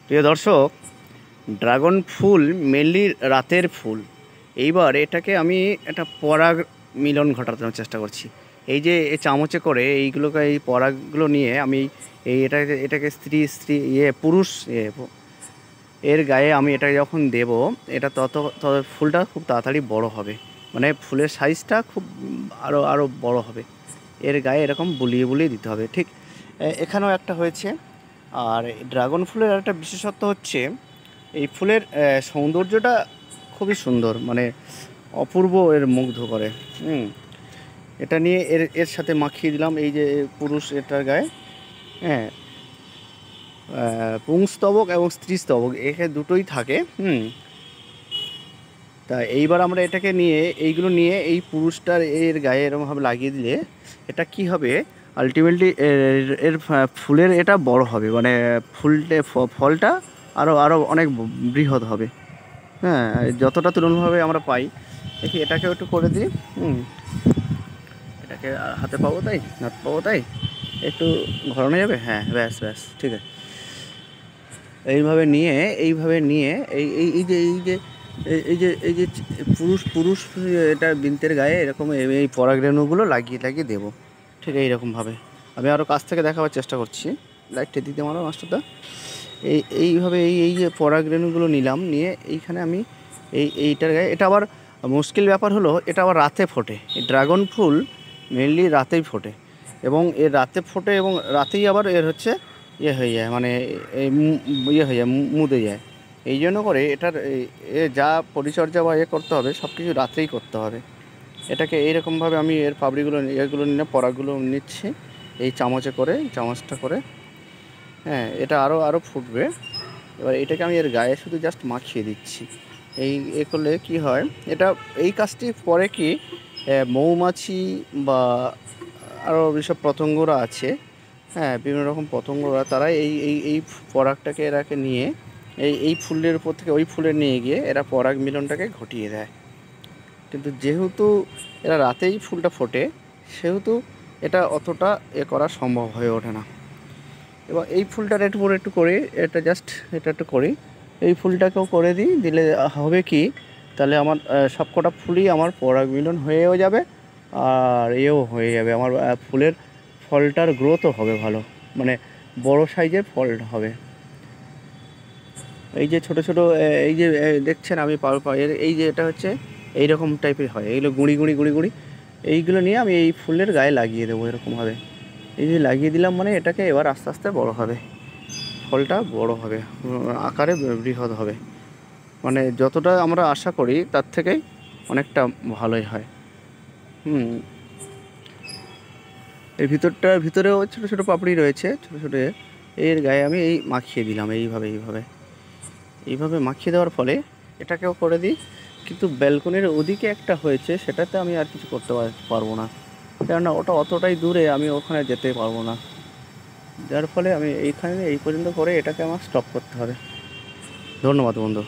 প্রিয় দর্শক, ড্রাগন ফুল মেনলি রাতের ফুল। এইবার এটাকে আমি একটা পরাগ মিলন ঘটানোর চেষ্টা করছি। এই যে চামচে করে এইগুলোকে, এই পরাগগুলো নিয়ে আমি এটাকে স্ত্রী স্ত্রী পুরুষ এর গায়ে আমি এটা যখন দেব, এটা তত ফুলটা খুব তাড়াতাড়ি বড় হবে, মানে ফুলের সাইজটা খুব আরও আরও বড় হবে। এর গায়ে এরকম বুলিয়ে বুলিয়ে দিতে হবে। ঠিক এখানেও একটা হয়েছে। আর ড্রাগন ফুলের একটা বিশেষত্ব হচ্ছে, এই ফুলের সৌন্দর্যটা খুবই সুন্দর, মানে অপূর্ব, এর মুগ্ধ করে। এটা নিয়ে এর সাথে মাখিয়ে দিলাম এই যে পুরুষ এটার গায়ে। হ্যাঁ, পুংস্তবক এবং স্ত্রীস্তবক এখানে দুটোই থাকে। তা এইবার আমরা এটাকে নিয়ে এইগুলো নিয়ে এই পুরুষটার এর গায়ে এরকমভাবে লাগিয়ে দিলে এটা কি হবে, আলটিমেটলি এর ফুলের এটা বড় হবে, মানে ফলটা আরও আরও অনেক বৃহৎ হবে। হ্যাঁ, যতটা তুলনাভাবে আমরা পাই। দেখি এটাকেও একটু করে দিই। এটাকে হাতে পাবো তাই, হাত পাবো তাই একটু ঘোরানো যাবে। হ্যাঁ, ব্যাস ব্যাস, ঠিক আছে। এইভাবে নিয়ে এই এই এই যে এই যে এই যে এই যে পুরুষ পুরুষ এটা বৃন্তের গায়ে এরকম এই পরাগরেণুগুলো লাগিয়ে লাগিয়ে দেবো। ঠিক এইরকমভাবে আমি আরও কাছ থেকে দেখাবার চেষ্টা করছি। লাইটটা দিতে আমার মাস্টারদা। এইভাবে এই যে পরাগরেণুগুলো নিলাম, নিয়ে এইখানে আমি এইটার গায়ে, এটা আবার মুশকিল ব্যাপার হলো এটা আবার রাতে ফোটে। এই ড্রাগন ফুল মেনলি রাতেই ফোটে, এবং এর রাতে ফোটে এবং রাতেই আবার এর হচ্ছে হয়ে যায়, মানে হয়ে যায়, মুদে যায়। এই জন্য করে এটার যা পরিচর্যা বা করতে হবে সব কিছু রাতেই করতে হবে। এটাকে এইরকমভাবে আমি এর পাপড়িগুলো এগুলো নিয়ে পরাগুলো নিচ্ছি এই চামচটা করে। হ্যাঁ, এটা আরও ফুটবে। এবার এটাকে আমি এর গায়ে শুধু জাস্ট মাখিয়ে দিচ্ছি। এ করলে কী হয়, এটা এই কাজটি পরে কি মৌমাছি বা আরও যেসব পতঙ্গরা আছে, হ্যাঁ, বিভিন্ন রকম পতঙ্গরা, তারা এই এই এই পরাগটাকে এরাকে নিয়ে এই ফুলের উপর থেকে ওই ফুলে নিয়ে গিয়ে এরা পরাগ মিলনটাকে ঘটিয়ে দেয়। কিন্তু যেহেতু এরা রাতেই ফুলটা ফোটে, সেহেতু এটা অতটা করা সম্ভব হয়ে ওঠে না। এবার এই ফুলটার একটু করে এটা জাস্ট এটা একটু করি, এই ফুলটাকেও করে দিলে হবে কি, তাহলে আমার সবকটা ফুলই আমার পরাগ মিলন হয়েও যাবে, আর হয়ে যাবে আমার ফুলের ফলটার গ্রোথও হবে ভালো, মানে বড় সাইজের ফল হবে। এই যে ছোট ছোট এই যে দেখছেন আমি এই যে এটা হচ্ছে এইরকম টাইপের হয়, এইগুলো গুঁড়ি গুঁড়ি গুঁড়ি গুঁড়ি, এইগুলো নিয়ে আমি এই ফুলের গায়ে লাগিয়ে দেবো এরকমভাবে। এই যে লাগিয়ে দিলাম, মানে এটাকে এবার আস্তে আস্তে বড় হবে, ফলটা বড় হবে, আকারে বৃহৎ হবে, মানে যতটা আমরা আশা করি তার থেকেই অনেকটা ভালোই হয়। এর ভিতরেও ছোটো ছোটো পাপড়ি রয়েছে, ছোটো ছোটো। এর গায়ে আমি এই মাখিয়ে দিলাম এইভাবে মাখিয়ে দেওয়ার ফলে এটাকেও করে দিই। কিন্তু ব্যালকনির ওদিকে একটা হয়েছে, সেটাতে আমি আর কিছু করতে পারবো না, কেননা ওটা অতটাই দূরে, আমি ওখানে যেতে পারবো না। যার ফলে আমি এই পর্যন্ত করে এটাকে আমার স্টপ করতে হবে। ধন্যবাদ বন্ধু।